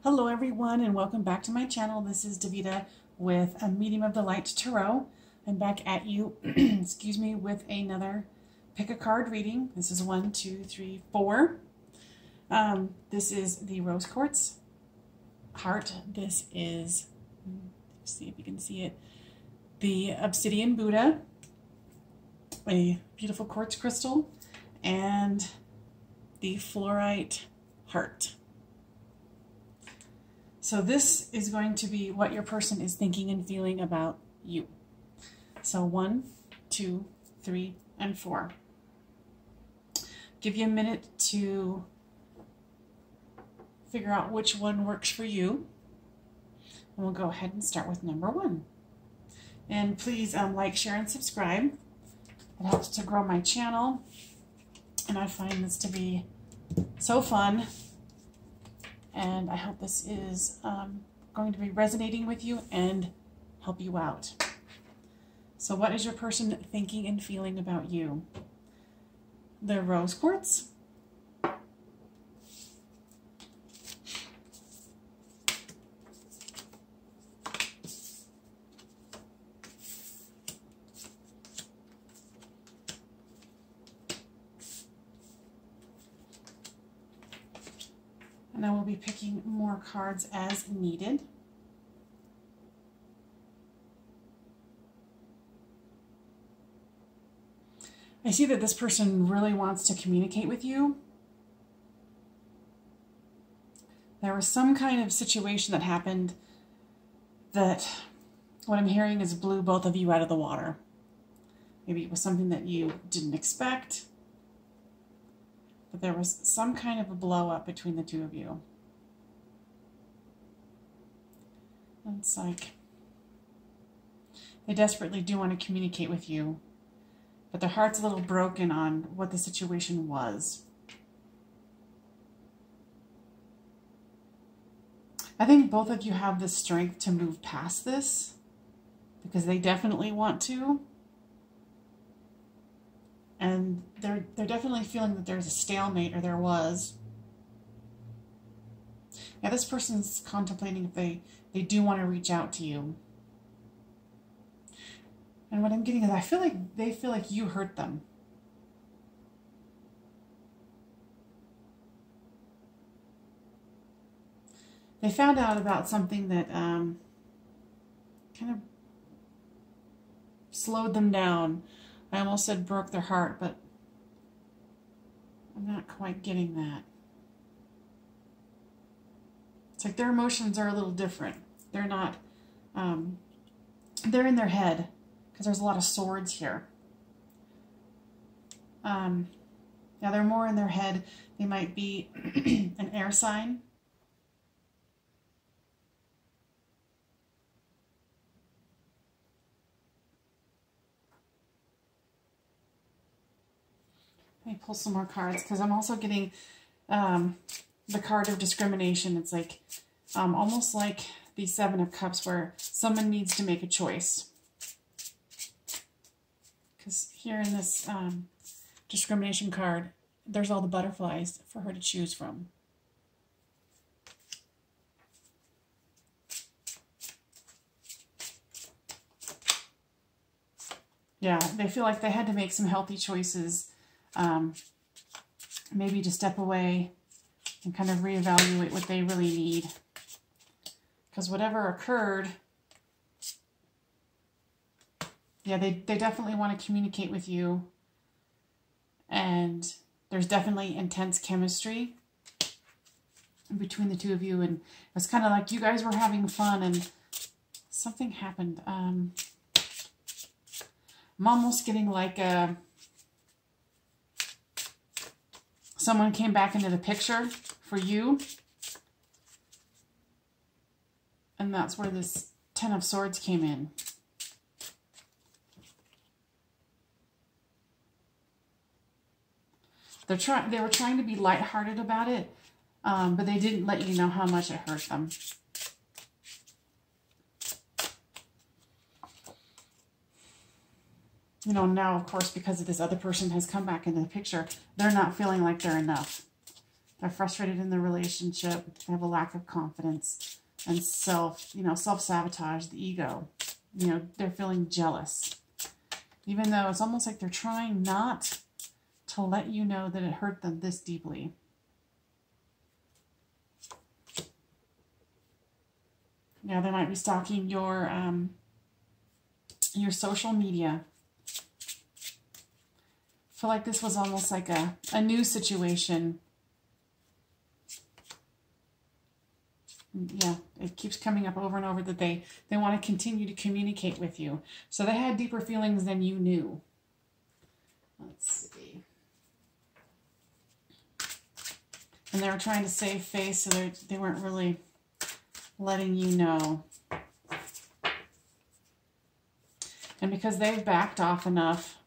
Hello everyone and welcome back to my channel. This is Davida with a Medium of the Light Tarot. I'm back at you, excuse me, with another pick a card reading. This is 1, 2, 3, 4. This is the Rose Quartz Heart. This is, let's see if you can see it, the Obsidian Buddha, a beautiful quartz crystal, and the Fluorite Heart. So this is going to be what your person is thinking and feeling about you. So 1, 2, 3, and 4. Give you a minute to figure out which one works for you. And we'll go ahead and start with number 1. And please like, share, and subscribe. It helps to grow my channel. And I find this to be so fun. And I hope this is going to be resonating with you and help you out. So what is your person thinking and feeling about you? The Rose Quartz. And I will be picking more cards as needed. I see that this person really wants to communicate with you. There was some kind of situation that happened that, what I'm hearing, is blew both of you out of the water. Maybe it was something that you didn't expect. But there was some kind of a blow up between the two of you. And it's like they desperately do want to communicate with you, but their heart's a little broken on what the situation was. I think both of you have the strength to move past this because they definitely want to. And they're definitely feeling that there's a stalemate, or there was. Yeah, this person's contemplating if they do want to reach out to you. And what I'm getting is I feel like they feel like you hurt them. They found out about something that kind of slowed them down. I almost said broke their heart, but I'm not quite getting that. It's like their emotions are a little different. They're not, they're in their head, because there's a lot of swords here. Yeah, they're more in their head. They might be an air sign. Let me pull some more cards, because I'm also getting the card of discrimination. It's like almost like the 7 of Cups, where someone needs to make a choice. Because here in this discrimination card, there's all the butterflies for her to choose from. Yeah, they feel like they had to make some healthy choices. Maybe to step away and kind of reevaluate what they really need. Because whatever occurred, yeah, they definitely want to communicate with you. And there's definitely intense chemistry between the two of you. And it's kind of like you guys were having fun and something happened. I'm almost getting like a... Someone came back into the picture for you. And that's where this 10 of Swords came in. They were trying to be lighthearted about it, but they didn't let you know how much it hurt them. You know, now, of course, because of this other person has come back into the picture, they're not feeling like they're enough. They're frustrated in the relationship. They have a lack of confidence and self-sabotage, the ego. They're feeling jealous. Even though it's almost like they're trying not to let you know that it hurt them this deeply. They might be stalking your social media. I feel like this was almost like a new situation. Yeah, it keeps coming up over and over that they want to continue to communicate with you. So they had deeper feelings than you knew. Let's see. And they were trying to save face, so they weren't really letting you know. And because they've backed off enough,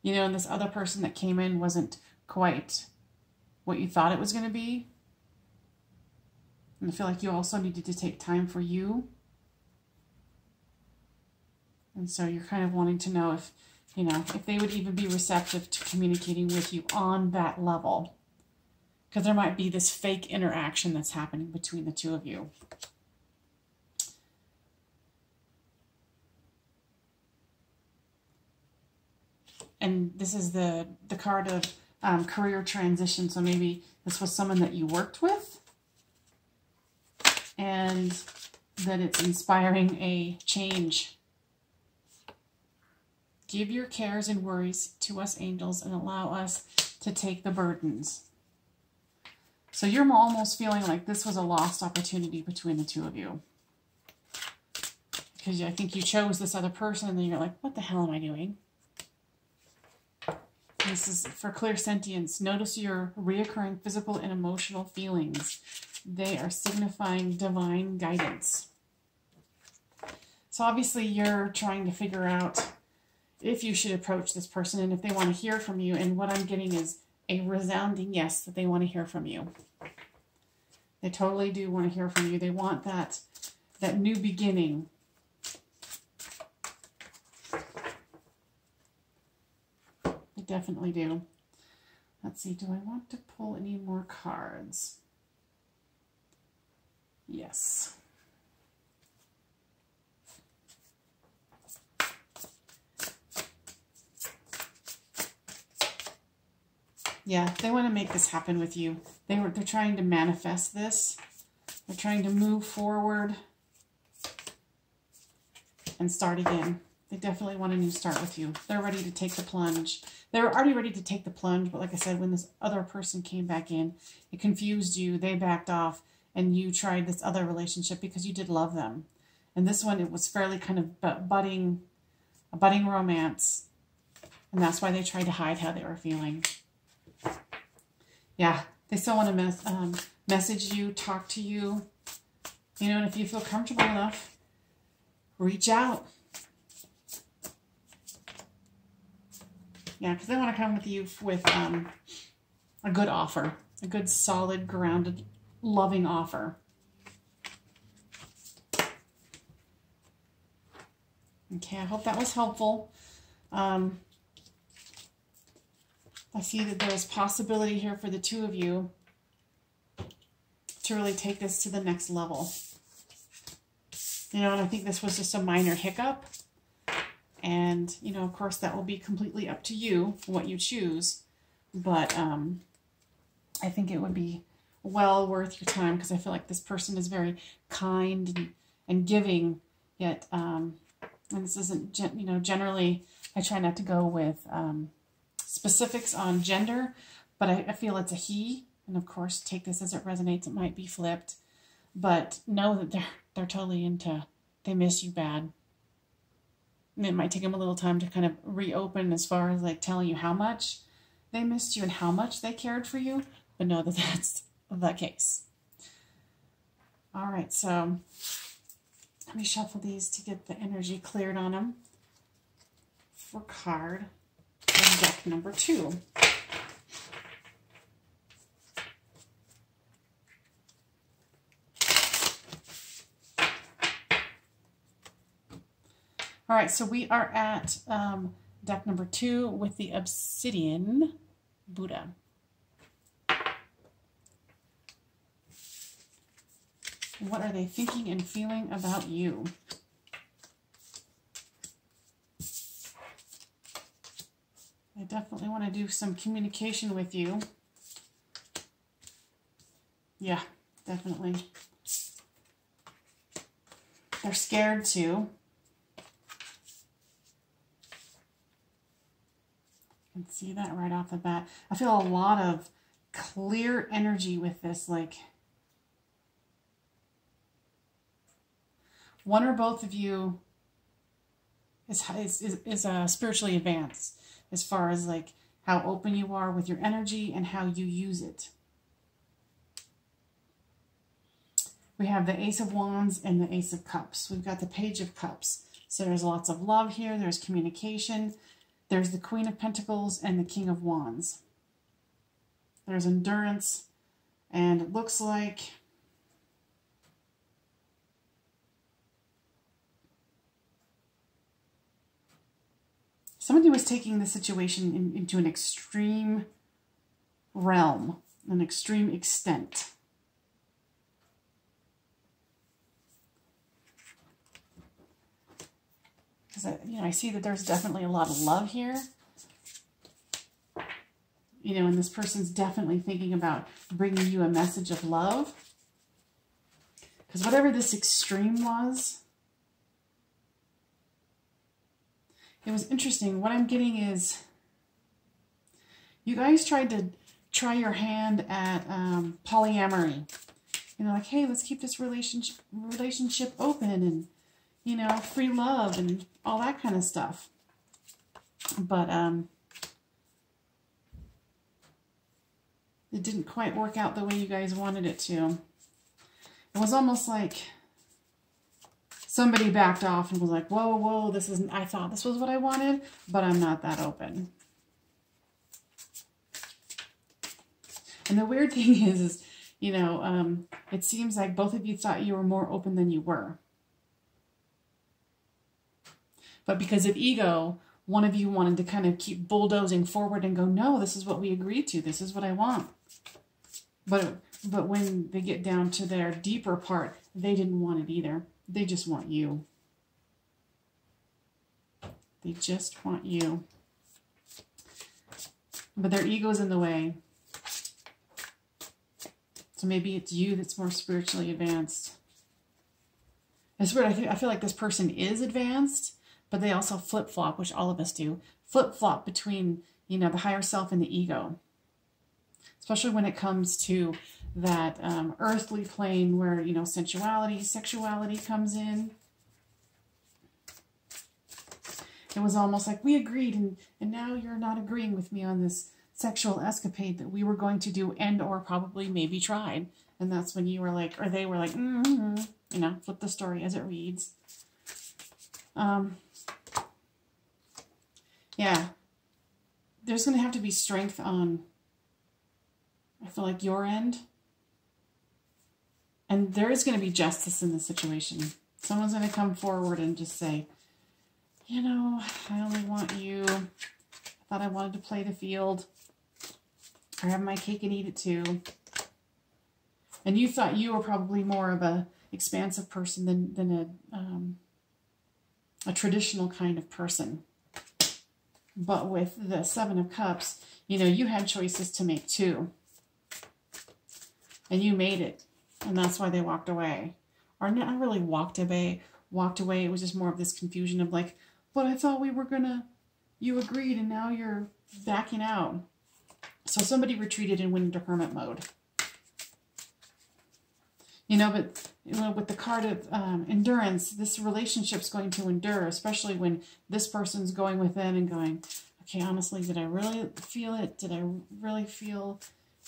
and this other person that came in wasn't quite what you thought it was going to be. And I feel like you also needed to take time for you. And so you're kind of wanting to know if they would even be receptive to communicating with you on that level. Because there might be this fake interaction that's happening between the two of you. And this is the card of career transition. So maybe this was someone that you worked with and that it's inspiring a change. Give your cares and worries to us angels and allow us to take the burdens. So you're almost feeling like this was a lost opportunity between the two of you. Because I think you chose this other person and then you're like, what the hell am I doing? This is for clairsentience. Notice your reoccurring physical and emotional feelings. They are signifying divine guidance. So obviously you're trying to figure out if you should approach this person and if they want to hear from you. And what I'm getting is a resounding yes, that they want to hear from you. They totally do want to hear from you. They want that new beginning. Definitely do. Let's see, do I want to pull any more cards? Yes. Yeah, they want to make this happen with you. They're trying to manifest this. They're trying to move forward and start again. They definitely want a new start with you. They're ready to take the plunge. They were already ready to take the plunge, but like I said, when this other person came back in, it confused you. They backed off, and you tried this other relationship because you did love them. And this one, it was fairly kind of a budding romance, and that's why they tried to hide how they were feeling. Yeah, they still want to message you, talk to you, and if you feel comfortable enough, reach out. Yeah, because they want to come with you with a good offer, a good, solid, grounded, loving offer. Okay, I hope that was helpful. I see that there's possibility here for the two of you to really take this to the next level. And I think this was just a minor hiccup. And, of course, that will be completely up to you, what you choose. But I think it would be well worth your time because I feel like this person is very kind and giving. Yet, and this isn't, generally, I try not to go with specifics on gender. But I feel it's a he. And, of course, take this as it resonates. It might be flipped. But know that they're totally into, they miss you bad. And it might take them a little time to kind of reopen as far as like telling you how much they missed you and how much they cared for you, but know that that's the case. All right, so let me shuffle these to get the energy cleared on them for card and deck number 2. All right, so we are at deck number 2 with the obsidian. Buddha. What are they thinking and feeling about you? I definitely want to do some communication with you. Yeah, definitely. They're scared too. You can see that right off the bat. I feel a lot of clear energy with this, like one or both of you is spiritually advanced as far as like how open you are with your energy and how you use it. We have the Ace of Wands and the Ace of Cups. We've got the Page of Cups. So there's lots of love here. There's communication. There's the Queen of Pentacles and the King of Wands. There's endurance. And it looks like somebody was taking the situation into an extreme realm, an extreme extent. Because I see that there's definitely a lot of love here. And this person's definitely thinking about bringing you a message of love. Because whatever this extreme was, it was interesting. What I'm getting is you guys tried to try your hand at polyamory. Like, hey, let's keep this relationship open and, free love and all that kind of stuff. But it didn't quite work out the way you guys wanted it to. It was almost like somebody backed off and was like, whoa, whoa, I thought this was what I wanted, but I'm not that open. And the weird thing is, it seems like both of you thought you were more open than you were. But because of ego, one of you wanted to kind of keep bulldozing forward and go, no, this is what we agreed to. This is what I want. But when they get down to their deeper part, they didn't want it either. They just want you. They just want you. But their ego's in the way. So maybe it's you that's more spiritually advanced. It's weird. I feel like this person is advanced, but they also flip-flop, which all of us do. Flip-flop between, the higher self and the ego. Especially when it comes to that earthly plane where, sensuality, sexuality comes in. It was almost like we agreed and now you're not agreeing with me on this sexual escapade that we were going to do and or probably maybe tried. And that's when you were like, or they were like, flip the story as it reads. Yeah. There's going to have to be strength on, I feel like, your end. And there is going to be justice in this situation. Someone's going to come forward and just say, I only want you. I thought I wanted to play the field. Or have my cake and eat it too. And you thought you were probably more of a expansive person than a traditional kind of person. But with the Seven of Cups, you had choices to make too. And you made it. And that's why they walked away. Or not really walked away. It was just more of this confusion of like, but I thought we were you agreed and now you're backing out. So somebody retreated and went into hermit mode. But with the card of endurance, this relationship's going to endure, especially when this person's going within and going, okay, honestly, did I really feel it? Did I really feel,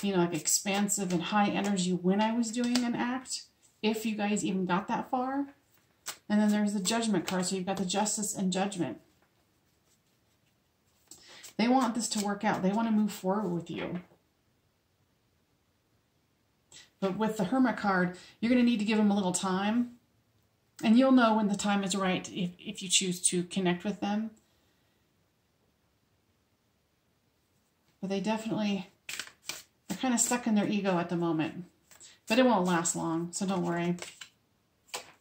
like expansive and high energy when I was doing an act? If you guys even got that far. And then there's the Judgment card, so you've got the Justice and Judgment. They want this to work out. They want to move forward with you. But with the Hermit card, you're going to need to give them a little time. And you'll know when the time is right if you choose to connect with them. but they definitely are kind of stuck in their ego at the moment. But it won't last long, so don't worry.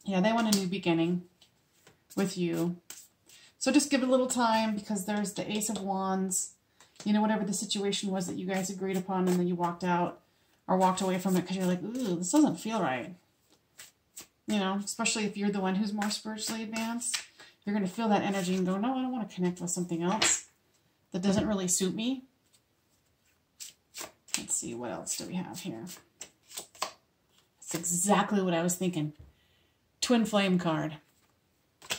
Yeah, they want a new beginning with you. So just give it a little time, because there's the Ace of Wands. You know, whatever the situation was that you guys agreed upon and then you walked out or walked away from it because you're like, ooh, this doesn't feel right. You know, especially if you're the one who's more spiritually advanced. You're going to feel that energy and go, no, I don't want to connect with something else that doesn't really suit me. Let's see, what else do we have here? That's exactly what I was thinking. Twin flame card. I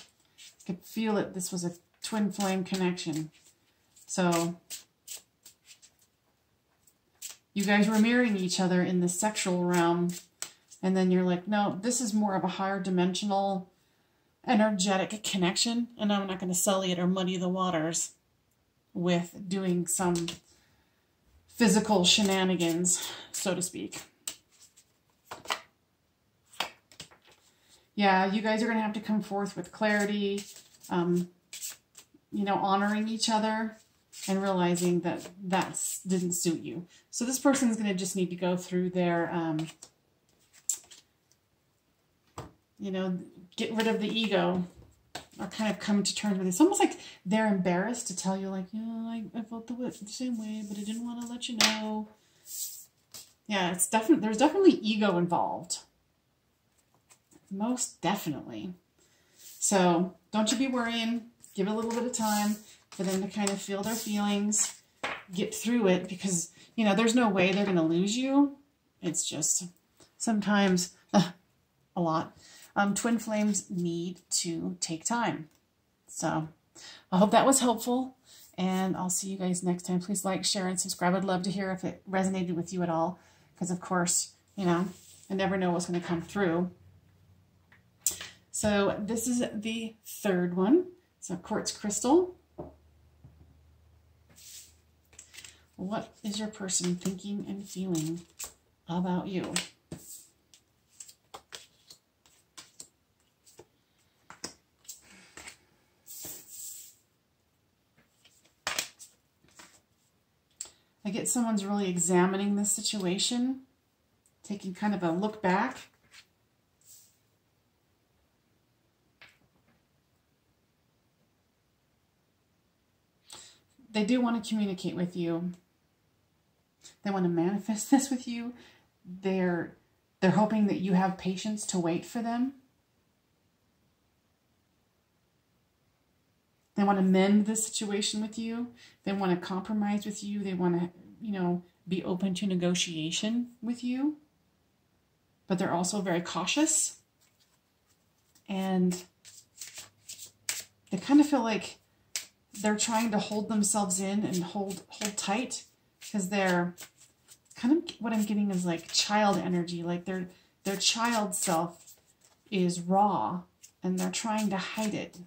could feel it. This was a twin flame connection. So you guys were mirroring each other in the sexual realm. And then you're like, no, this is more of a higher dimensional, energetic connection. And I'm not going to sully it or muddy the waters with doing some physical shenanigans, so to speak. Yeah, you guys are going to have to come forth with clarity, you know, honoring each other and realizing that that didn't suit you. So this person's going to just need to go through their, you know, get rid of the ego or kind of come to terms with it. It's almost like they're embarrassed to tell you, like, yeah, I felt the same way, but I didn't want to let you know. Yeah, it's there's definitely ego involved. Most definitely. So don't you be worrying. Give it a little bit of time for them to kind of feel their feelings, get through it, because, you know, there's no way they're going to lose you. It's just sometimes, a lot. Twin flames need to take time. So I hope that was helpful, and I'll see you guys next time. Please like, share, and subscribe. I'd love to hear if it resonated with you at all, because of course, you know, I never know what's going to come through. So this is the third one. It's a quartz crystal. What is your person thinking and feeling about you? I get someone's really examining this situation, taking kind of a look back. They do want to communicate with you. They want to manifest this with you. They're hoping that you have patience to wait for them. They want to mend this situation with you. They want to compromise with you. They want to, you know, be open to negotiation with you. But they're also very cautious. And they kind of feel like they're trying to hold themselves in and hold tight, because they're kind of, what I'm getting is like child energy. Like their child self is raw and they're trying to hide it.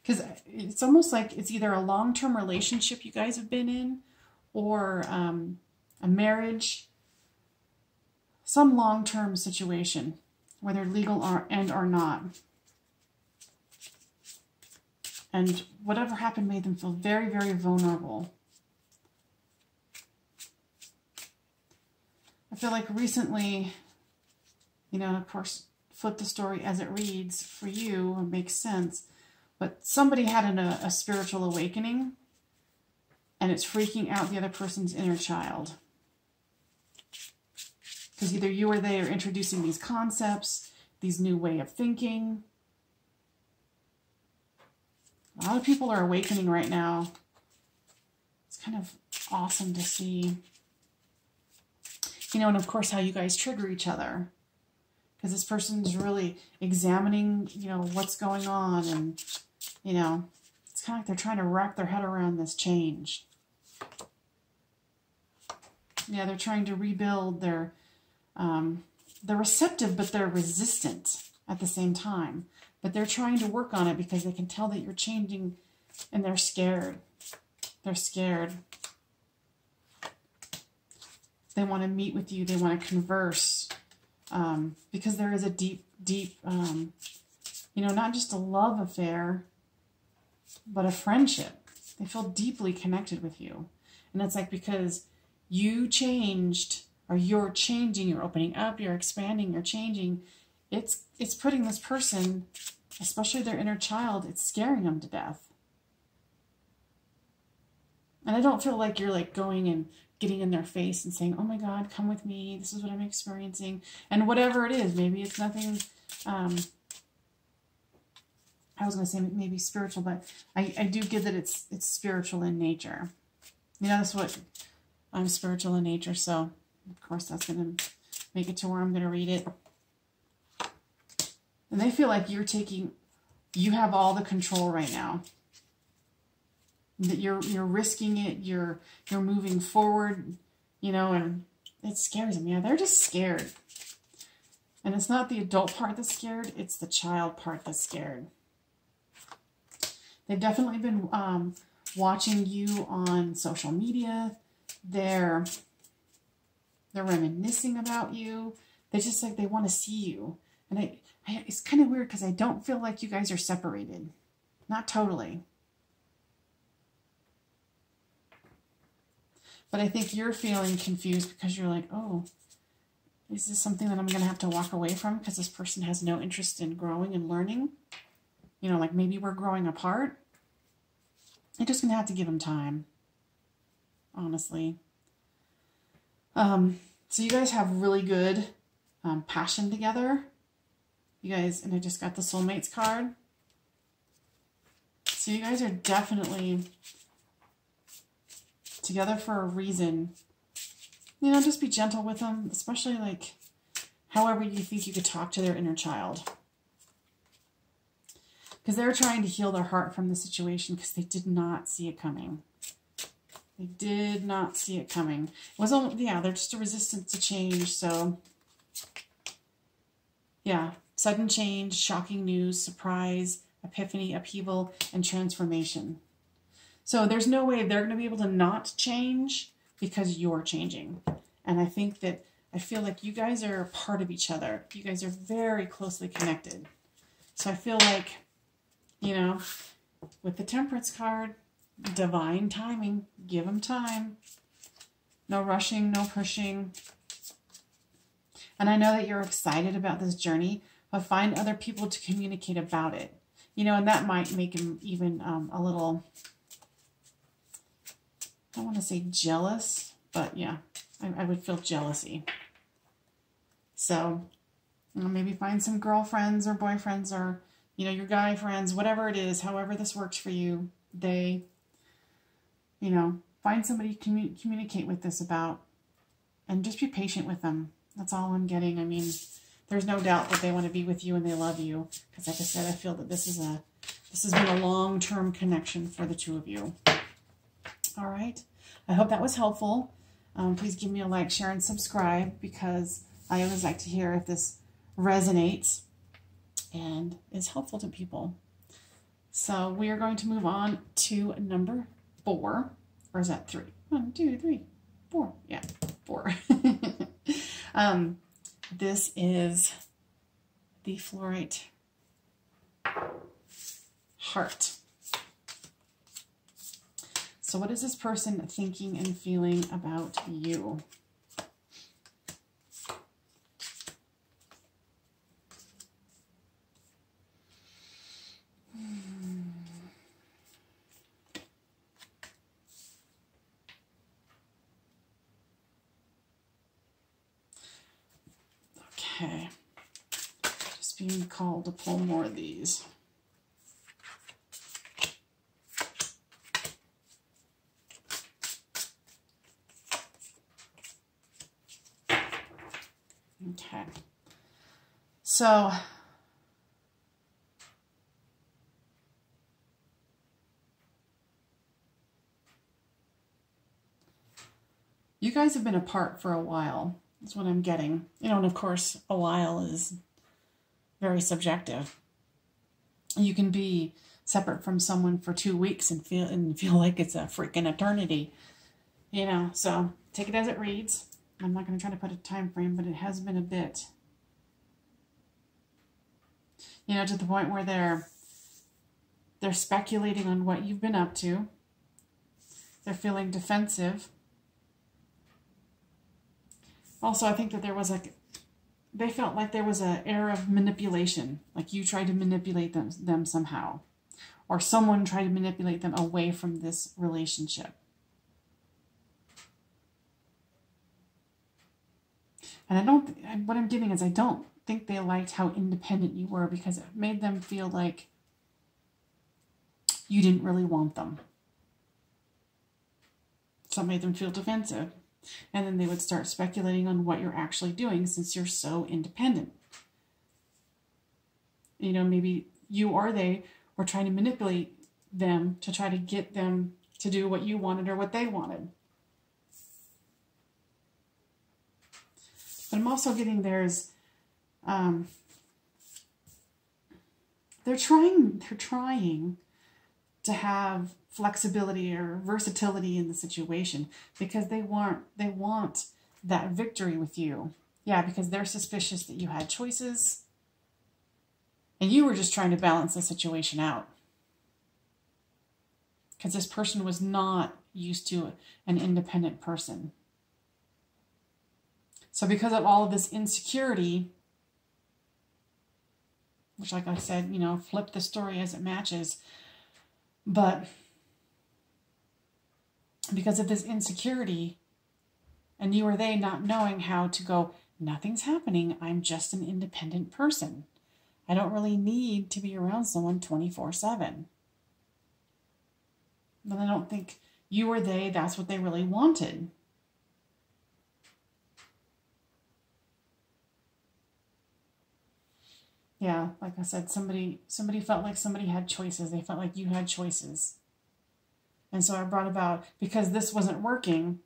Because it's almost like it's either a long-term relationship you guys have been in, or a marriage, some long-term situation, whether legal or not. And whatever happened made them feel very, very vulnerable. I feel like recently, you know, of course, flip the story as it reads for you, it makes sense. But somebody had a spiritual awakening, and it's freaking out the other person's inner child. Because either you or they are introducing these concepts, these new way of thinking. A lot of people are awakening right now. It's kind of awesome to see. You know, and of course how you guys trigger each other. Because this person's really examining, you know, what's going on. And, you know, it's kind of like they're trying to wrap their head around this change. Yeah, they're trying to rebuild their, they're receptive, but they're resistant at the same time. But they're trying to work on it because they can tell that you're changing, and they're scared. They're scared. They want to meet with you. They want to converse. Because there is a deep, you know, not just a love affair, but a friendship. They feel deeply connected with you. And it's like because you changed, or you're changing, you're opening up, you're expanding, you're changing, it's putting this person, especially their inner child, it's scaring them to death. And I don't feel like you're like going and getting in their face and saying, oh my God, come with me. This is what I'm experiencing. And whatever it is, maybe it's nothing, I was going to say maybe spiritual, but I do get that it's spiritual in nature. You know, that's what I'm spiritual in nature. So of course that's going to make it to where I'm going to read it. And they feel like you have all the control right now. That you're risking it, you're moving forward, you know, and it scares them. Yeah, they're just scared. And it's not the adult part that's scared, it's the child part that's scared. They've definitely been watching you on social media. They're reminiscing about you. They just like, they want to see you. And it's kind of weird because I don't feel like you guys are separated. Not totally. But I think you're feeling confused because you're like, oh, is this something that I'm going to have to walk away from because this person has no interest in growing and learning? You know, like maybe we're growing apart. You're just going to have to give them time, honestly. So you guys have really good passion together. You guys, and I just got the soulmates card. So you guys are definitely together for a reason. You know, just be gentle with them, especially like however you think you could talk to their inner child. Because they're trying to heal their heart from the situation because they did not see it coming. They did not see it coming. It was only, yeah, they're just a resistance to change. So, yeah, sudden change, shocking news, surprise, epiphany, upheaval, and transformation. So there's no way they're going to be able to not change because you're changing. And I think that, I feel like you guys are a part of each other. You guys are very closely connected. So I feel like, you know, with the Temperance card, divine timing. Give them time. No rushing, no pushing. And I know that you're excited about this journey, but find other people to communicate about it. You know, and that might make them even a little, I don't want to say jealous, but yeah, I would feel jealousy. So, you know, maybe find some girlfriends or boyfriends or, you know, your guy friends, whatever it is, however this works for you, they, you know, find somebody to communicate with this about, and just be patient with them. That's all I'm getting. I mean, there's no doubt that they want to be with you and they love you. Because like I said, I feel that this has been a long-term connection for the two of you. All right. I hope that was helpful. Please give me a like, share, and subscribe because I always like to hear if this resonates and is helpful to people. So we are going to move on to number 4. Or is that 3? 1, 2, 3, 4. Yeah, 4. This is the fluorite heart. So what is this person thinking and feeling about you? Okay, just being called to pull more of these. Okay, so you guys have been apart for a while. That's what I'm getting. You know, and of course, a while is very subjective. You can be separate from someone for 2 weeks and feel like it's a freaking eternity. You know, so take it as it reads. I'm not going to try to put a time frame, but it has been a bit. You know, to the point where they're speculating on what you've been up to. They're feeling defensive. Also, I think that there was they felt like there was an air of manipulation, like you tried to manipulate them somehow, or someone tried to manipulate them away from this relationship. And what I'm getting is I don't think they liked how independent you were, because it made them feel like you didn't really want them. So it made them feel defensive. And then they would start speculating on what you're actually doing, since you're so independent. You know, maybe you or they were trying to manipulate them to try to get them to do what you wanted or what they wanted. But I'm also getting they're trying to have flexibility or versatility in the situation, because they want that victory with you. Yeah, because they're suspicious that you had choices and you were just trying to balance the situation out. Because this person was not used to an independent person. So because of all of this insecurity, which, like I said, you know, flip the story as it matches, but because of this insecurity, and you or they not knowing how to go, nothing's happening, I'm just an independent person. I don't really need to be around someone 24/7. But I don't think you or they, that's what they really wanted. Yeah, like I said, somebody felt like somebody had choices. They felt like you had choices. And so I brought about, because this wasn't working,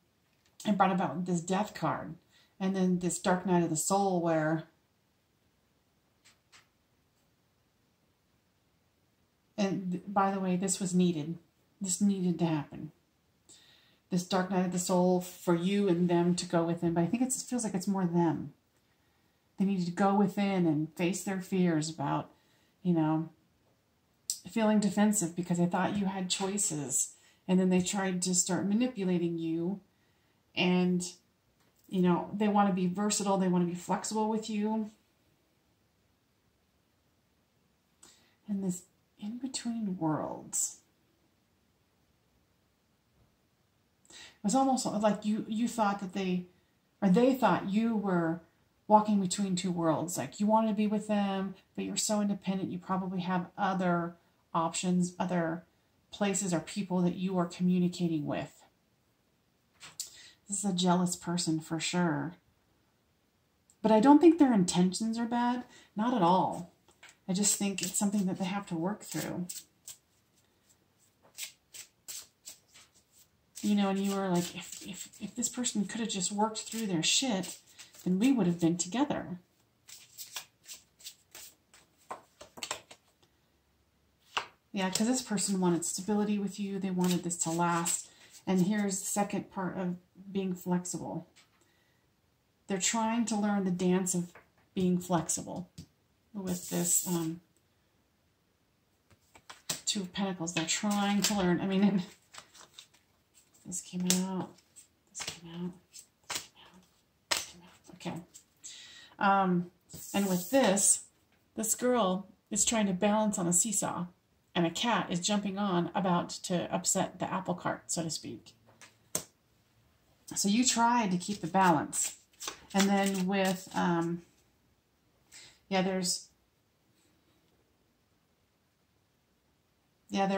I brought about this death card. And then this dark night of the soul, where, and by the way, this was needed. This needed to happen. This dark night of the soul for you and them to go within. But I think it feels like it's more them. They needed to go within and face their fears about, you know, feeling defensive because they thought you had choices. And then they tried to start manipulating you. And, you know, they want to be versatile. They want to be flexible with you. And this in-between worlds. It was almost like you thought that they thought you were walking between two worlds. Like you wanted to be with them, but you're so independent, you probably have other options, other places or people that you are communicating with. This is a jealous person for sure. But I don't think their intentions are bad. Not at all. I just think it's something that they have to work through. You know, and you were like, if this person could have just worked through their shit, then we would have been together. Yeah, because this person wanted stability with you. They wanted this to last. And here's the second part of being flexible. They're trying to learn the dance of being flexible with this Two of Pentacles. They're trying to learn. I mean, this came out. This came out. This came out. This came out. Okay. And with this girl is trying to balance on a seesaw. And a cat is jumping on, about to upset the apple cart, so to speak. So you tried to keep the balance. And then with, they're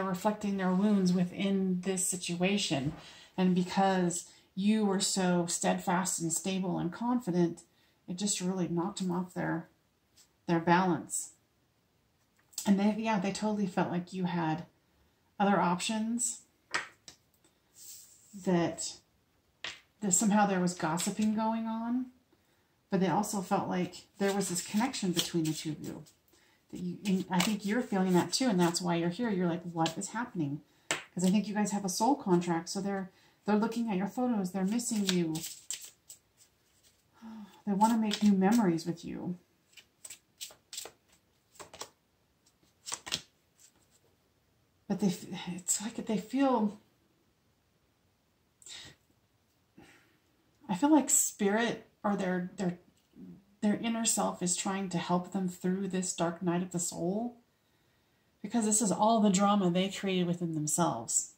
reflecting their wounds within this situation. And because you were so steadfast and stable and confident, it just really knocked them off their balance. And they totally felt like you had other options, that somehow there was gossiping going on, but they also felt like there was this connection between the two of you. And I think you're feeling that too, and that's why you're here. You're like, what is happening? Because I think you guys have a soul contract, so they're looking at your photos, they're missing you. They want to make new memories with you. But it's like they feel I feel like spirit or their inner self is trying to help them through this dark night of the soul, because this is all the drama they created within themselves.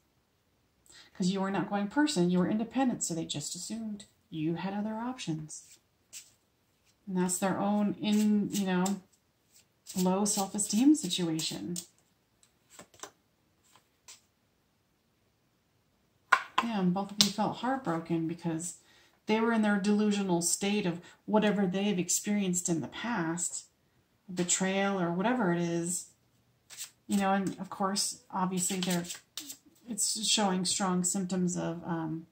Because you were an outgoing person, you were independent, so they just assumed you had other options. And that's their own low self-esteem situation. Yeah, and both of you felt heartbroken because they were in their delusional state of whatever they've experienced in the past, betrayal or whatever it is, and of course, obviously it's showing strong symptoms of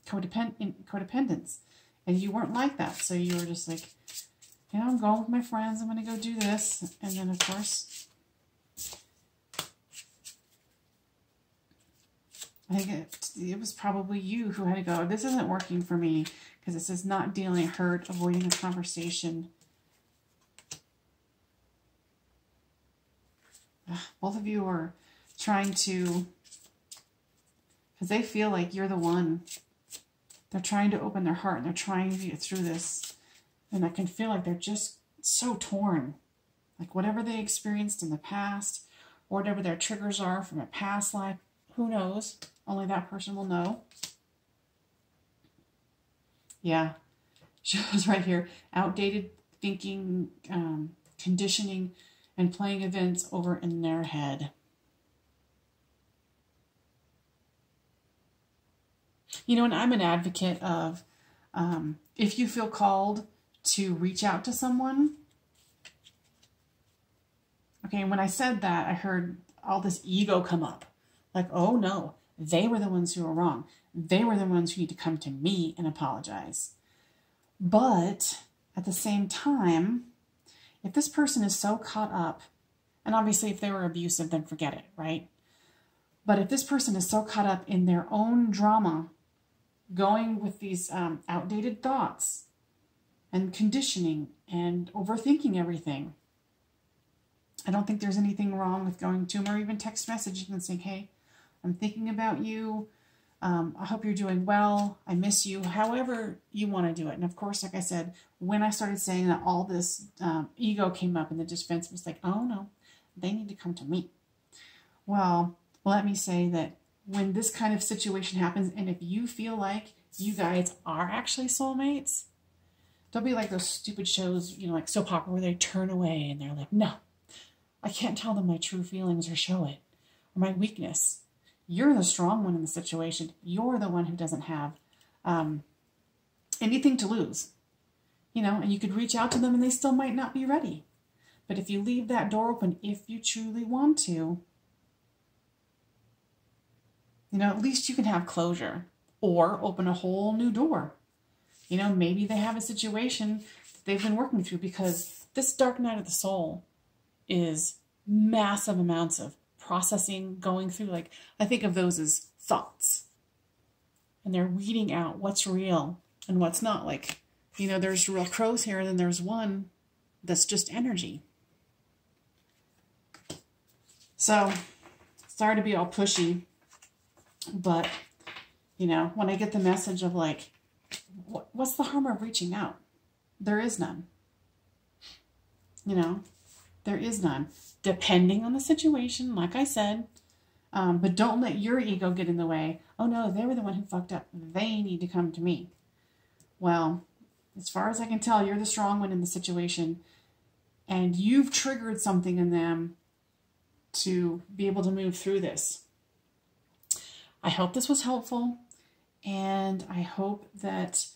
codependence, and you weren't like that. So you were just like, I'm going with my friends, I'm going to go do this, and then of course, I think it was probably you who had to go, this isn't working for me, because this is not dealing hurt, avoiding a conversation. Both of you are trying to, because they feel like you're the one. They're trying to open their heart and they're trying to get through this. And I can feel like they're just so torn. Like whatever they experienced in the past, or whatever their triggers are from a past life, who knows? Only that person will know. Yeah, shows right here. Outdated thinking, conditioning, and playing events over in their head. And I'm an advocate of if you feel called to reach out to someone. Okay, and when I said that, I heard all this ego come up. Like, oh no, they were the ones who were wrong. They were the ones who need to come to me and apologize. But at the same time, if this person is so caught up, and obviously if they were abusive, then forget it, right? But if this person is so caught up in their own drama, going with these outdated thoughts and conditioning and overthinking everything, I don't think there's anything wrong with going to them or even text messaging and saying, hey, I'm thinking about you. I hope you're doing well. I miss you. However you want to do it. And of course, like I said, when I started saying that, all this ego came up and the defense was like, oh no, they need to come to me. Well, let me say that when this kind of situation happens, and if you feel like you guys are actually soulmates, don't be like those stupid shows, like soap opera where they turn away and they're like, no, I can't tell them my true feelings or show it, or my weakness. You're the strong one in the situation. You're the one who doesn't have anything to lose, and you could reach out to them and they still might not be ready. But if you leave that door open, if you truly want to, at least you can have closure or open a whole new door. Maybe they have a situation that they've been working through, because this dark night of the soul is massive amounts of processing, going through, like, I think of those as thoughts. And they're weeding out what's real and what's not. Like, there's real crows here, and then there's one that's just energy. So, sorry to be all pushy, but, when I get the message of like, what's the harm of reaching out? There is none. There is none. Depending on the situation, like I said, but don't let your ego get in the way. Oh no, they were the one who fucked up. They need to come to me. Well, as far as I can tell, you're the strong one in the situation, and you've triggered something in them to be able to move through this. I hope this was helpful, and I hope that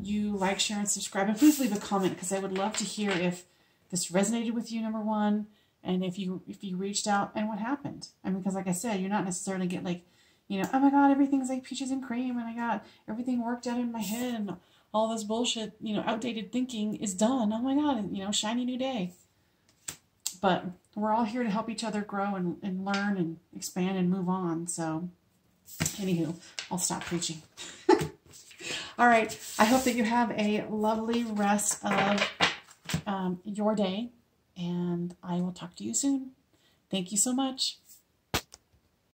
you like, share, and subscribe. And please leave a comment, because I would love to hear if this resonated with you, number one, and if you reached out and what happened. I mean, because like I said, you're not necessarily get like, oh my God, everything's like peaches and cream, and I got everything worked out in my head, and all this bullshit, outdated thinking is done. Oh my God, shiny new day. But we're all here to help each other grow and learn and expand and move on. So, anywho, I'll stop preaching. All right. I hope that you have a lovely rest of your day, and I will talk to you soon. Thank you so much.